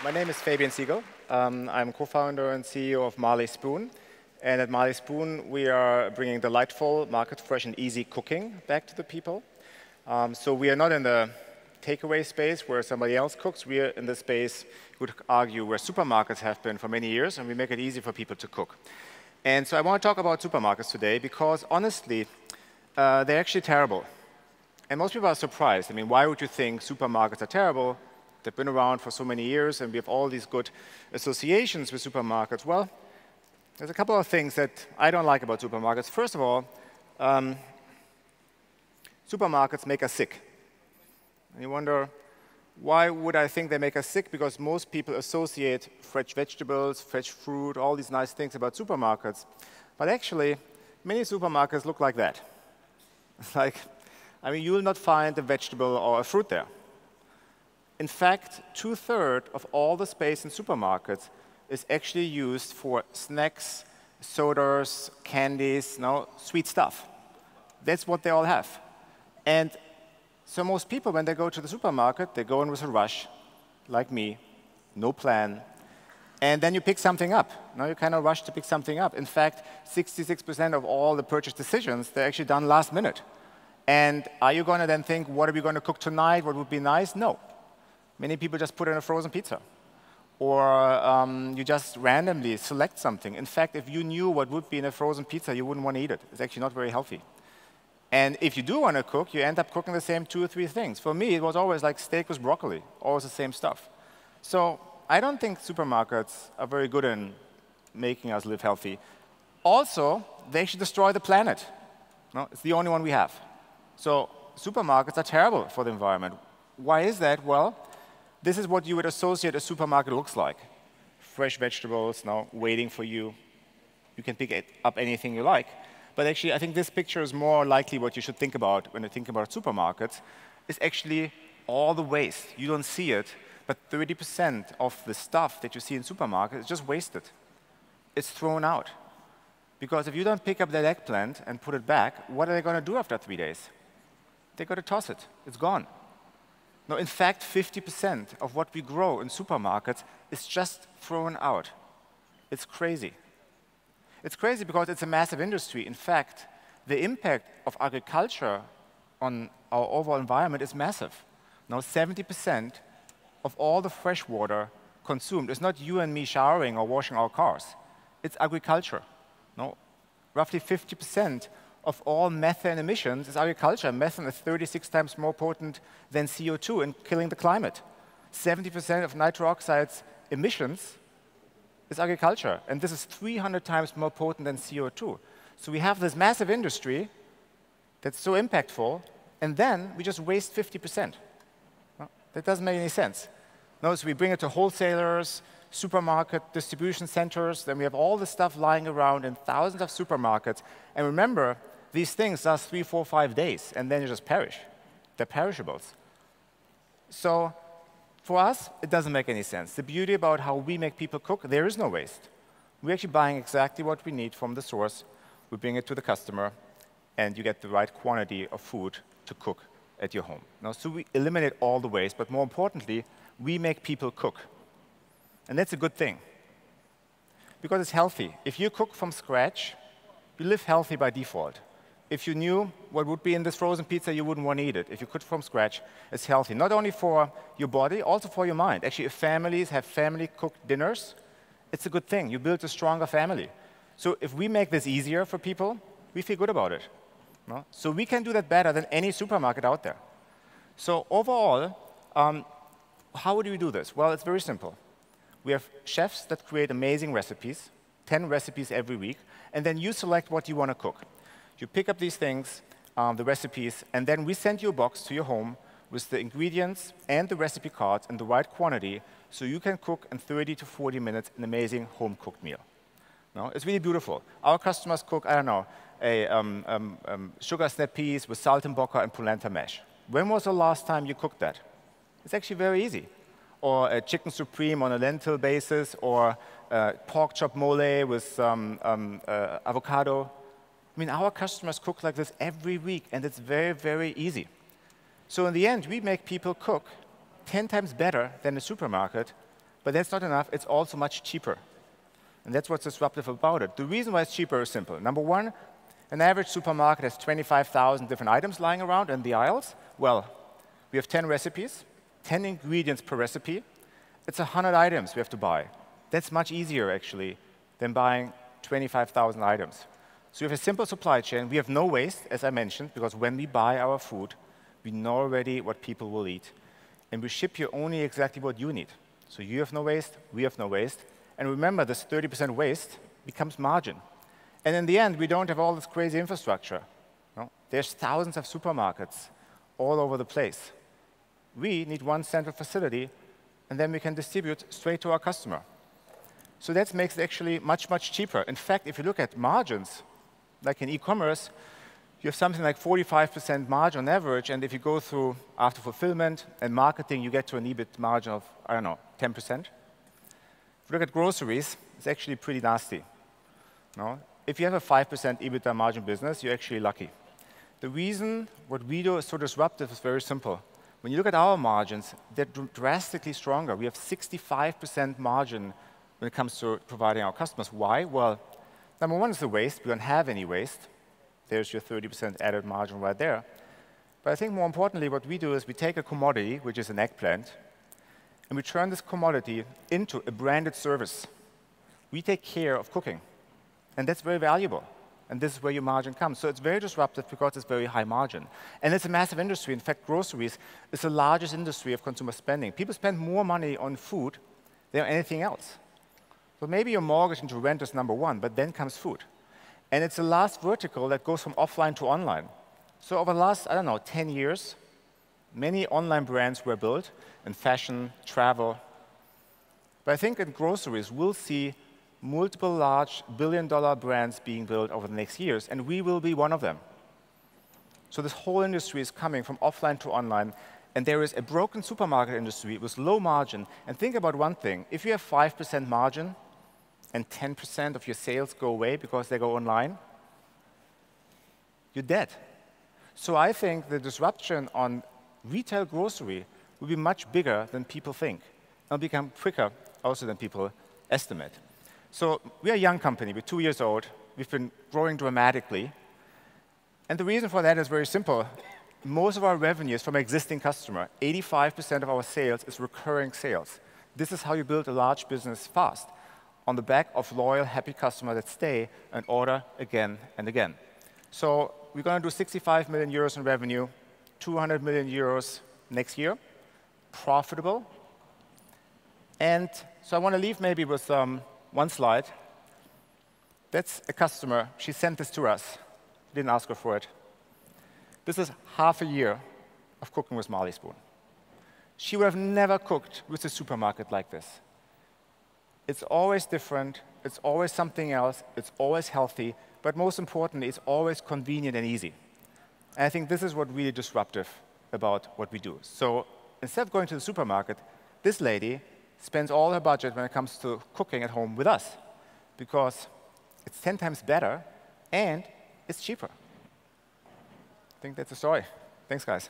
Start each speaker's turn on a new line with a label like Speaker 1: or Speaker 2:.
Speaker 1: My name is Fabian Siegel. I'm co-founder and CEO of Marley Spoon. And at Marley Spoon, we are bringing delightful, market-fresh, and easy cooking back to the people. So we are not in the takeaway space where somebody else cooks. We are in the space, you would argue, where supermarkets have been for many years, and we make it easy for people to cook. And so I want to talk about supermarkets today because, honestly, they're actually terrible. And most people are surprised. I mean, why would you think supermarkets are terrible? They've been around for so many years, and we have all these good associations with supermarkets. Well, there's a couple of things that I don't like about supermarkets. First of all, supermarkets make us sick. And you wonder, why would I think they make us sick? Because most people associate fresh vegetables, fresh fruit, all these nice things about supermarkets. But actually, many supermarkets look like that. You will not find a vegetable or a fruit there. In fact, 2/3 of all the space in supermarkets is actually used for snacks, sodas, candies, sweet stuff. That's what they all have. And so most people, when they go to the supermarket, they go in with a rush, like me, no plan, and then you pick something up. Now you kind of rush to pick something up. In fact, 66% of all the purchase decisions, they're actually done last minute. And are you going to then think, what are we going to cook tonight? What would be nice? No. Many people just put in a frozen pizza. Or you just randomly select something. In fact, if you knew what would be in a frozen pizza, you wouldn't want to eat it. It's actually not very healthy. And if you do want to cook, you end up cooking the same 2 or 3 things. For me, it was always like steak with broccoli, always the same stuff. So I don't think supermarkets are very good in making us live healthy. Also, they actually destroy the planet. No, it's the only one we have. So supermarkets are terrible for the environment. Why is that? Well, this is what you would associate a supermarket looks like. Fresh vegetables, waiting for you. You can pick up anything you like. But actually, I think this picture is more likely what you should think about when you think about supermarkets, is actually all the waste. You don't see it, but 30% of the stuff that you see in supermarkets is just wasted. It's thrown out. Because if you don't pick up that eggplant and put it back, what are they going to do after 3 days? They're going to toss it. It's gone. No, in fact, 50% of what we grow in supermarkets is just thrown out. It's crazy. It's crazy because it's a massive industry. In fact, the impact of agriculture on our overall environment is massive. Now, 70% of all the fresh water consumed is not you and me showering or washing our cars. It's agriculture. No, roughly 50% of all methane emissions is agriculture. Methane is 36 times more potent than CO2 in killing the climate. 70% of nitrous oxide's emissions is agriculture, and this is 300 times more potent than CO2. So we have this massive industry that's so impactful, and then we just waste 50%. No, that doesn't make any sense. No, so we bring it to wholesalers, supermarket distribution centers, then we have all the stuff lying around in thousands of supermarkets. And remember, these things last 3, 4, 5 days, and then they just perish. They're perishables. So for us, it doesn't make any sense. The beauty about how we make people cook, there is no waste. We're actually buying exactly what we need from the source. We bring it to the customer, and you get the right quantity of food to cook at your home. Now, so we eliminate all the waste, but more importantly, we make people cook. And that's a good thing, because it's healthy. If you cook from scratch, you live healthy by default. If you knew what would be in this frozen pizza, you wouldn't want to eat it. If you cook from scratch, it's healthy, not only for your body, also for your mind. Actually, if families have family-cooked dinners, it's a good thing. You build a stronger family. So if we make this easier for people, we feel good about it. No? So we can do that better than any supermarket out there. So overall, how do we do this? Well, it's very simple. We have chefs that create amazing recipes, 10 recipes every week, and then you select what you want to cook. You pick up these things, the recipes, and then we send you a box to your home with the ingredients and the recipe cards in the right quantity, so you can cook in 30 to 40 minutes an amazing home-cooked meal. No? It's really beautiful. Our customers cook, I don't know, a sugar snap peas with saltimbocca and polenta mash. When was the last time you cooked that? It's actually very easy. Or a chicken supreme on a lentil basis, or pork chop mole with avocado. I mean, our customers cook like this every week, and it's very, very easy. So in the end, we make people cook 10 times better than a supermarket But that's not enough. It's also much cheaper. And that's what's disruptive about it. The reason why it's cheaper is simple. Number one, an average supermarket has 25,000 different items lying around in the aisles. Well, we have 10 recipes, 10 ingredients per recipe. It's 100 items we have to buy. That's much easier, actually, than buying 25,000 items. So we have a simple supply chain. We have no waste, as I mentioned, because when we buy our food, we know already what people will eat. And we ship you only exactly what you need. So you have no waste, we have no waste. And remember, this 30% waste becomes margin. And in the end, we don't have all this crazy infrastructure. No? There's thousands of supermarkets all over the place. We need one central facility, and then we can distribute straight to our customer. So that makes it actually much, much cheaper. In fact, if you look at margins, like in e-commerce, you have something like 45% margin on average, and if you go through after fulfillment and marketing, you get to an EBIT margin of, I don't know, 10%. If you look at groceries, it's actually pretty nasty. No? If you have a 5% EBITDA margin business, you're actually lucky. The reason what we do is so disruptive is very simple. When you look at our margins, they're drastically stronger. We have 65% margin when it comes to providing our customers. Why? Well, number one is the waste. We don't have any waste. There's your 30% added margin right there. But I think more importantly, what we do is we take a commodity, which is an eggplant, and we turn this commodity into a branded service. We take care of cooking, and that's very valuable. And this is where your margin comes. So it's very disruptive because it's very high margin. And it's a massive industry. In fact, groceries is the largest industry of consumer spending. People spend more money on food than on anything else. So maybe your mortgage into rent is number one, but then comes food. And it's the last vertical that goes from offline to online. So over the last, I don't know, 10 years, many online brands were built in fashion, travel. But I think in groceries, we'll see multiple large billion-dollar brands being built over the next years, and we will be one of them. So this whole industry is coming from offline to online, and there is a broken supermarket industry with low margin. And think about one thing. If you have 5% margin and 10% of your sales go away because they go online, you're dead. So I think the disruption on retail grocery will be much bigger than people think. It'll become quicker also than people estimate. So we're a young company. We're 2 years old. We've been growing dramatically. And the reason for that is very simple. Most of our revenue is from an existing customer. 85% of our sales is recurring sales. This is how you build a large business fast, on the back of loyal, happy customers that stay and order again and again. So we're going to do 65 million euros in revenue, 200 million euros next year, profitable. And so I want to leave maybe with one slide. That's a customer. She sent this to us. We didn't ask her for it. This is half a year of cooking with Marley spoon. She would have never cooked with a supermarket like this. It's always different. It's always something else. It's always healthy. But most importantly, it's always convenient and easy. And I think this is what really disruptive about what we do. So instead of going to the supermarket, this lady spends all her budget when it comes to cooking at home with us, because it's 10 times better and it's cheaper. I think that's the story. Thanks, guys.